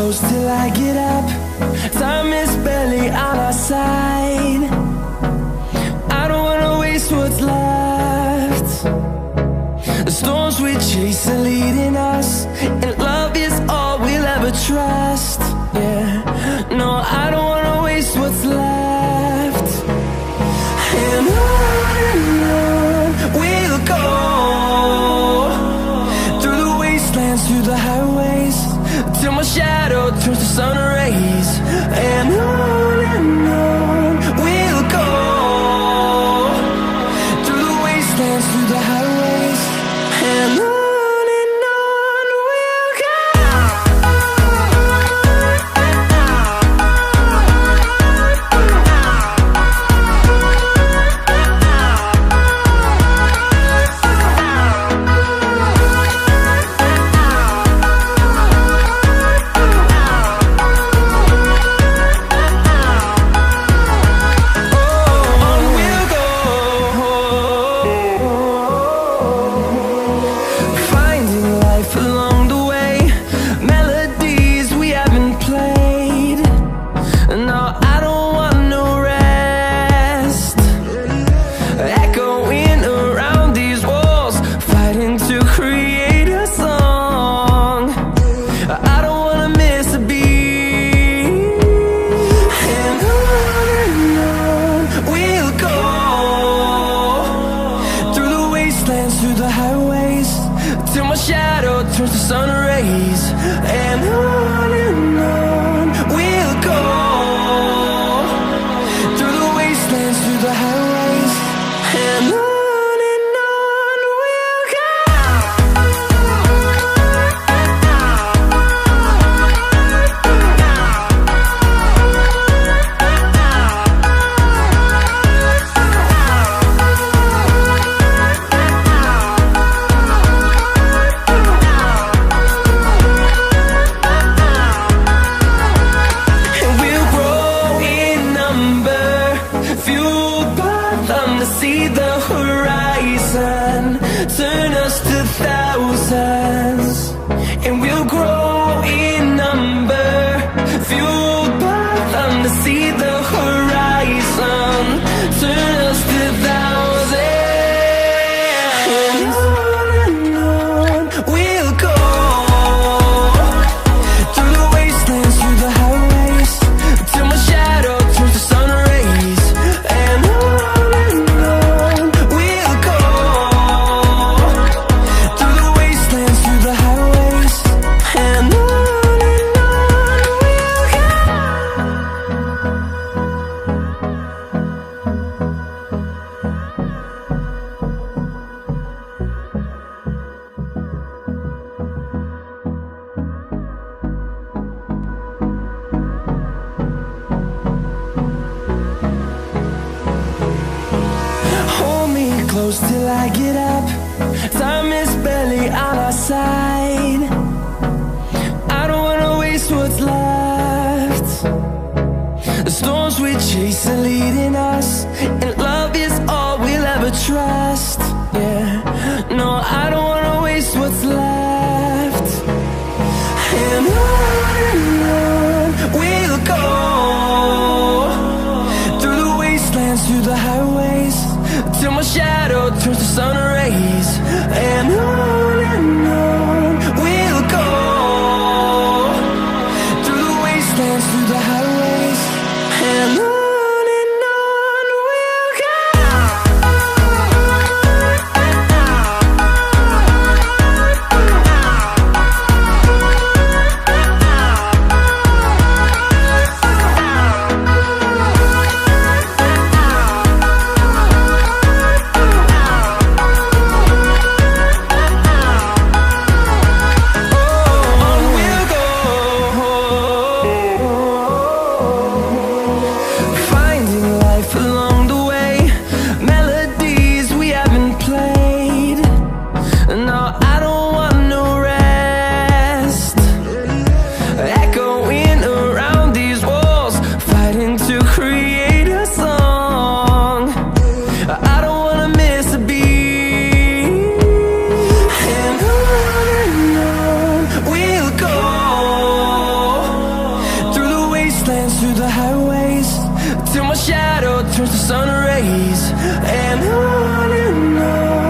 close till I get up. Time is barely on our side. I don't wanna waste what's left. The storms we chase are leading us, and love is all we'll ever trust. Yeah, no, I don't wanna waste what's left. And on we'll go, through the wastelands, through the highways, till my shadow turns to sun rays. And on we'll go, through the wastelands, through the highways, and on we'll go. Close till I get up. Time is barely on our side. I don't wanna waste what's left. The storms we chase are leading us, and love is all we'll ever trust. Yeah, no, I don't wanna waste what's left. And on we'll go, through the wastelands, through the highways, till my shadow turns to sun rays. And on we'll go, through the wastelands, through the highways, and on we'll go. highways till my shadow turns to sun rays. And on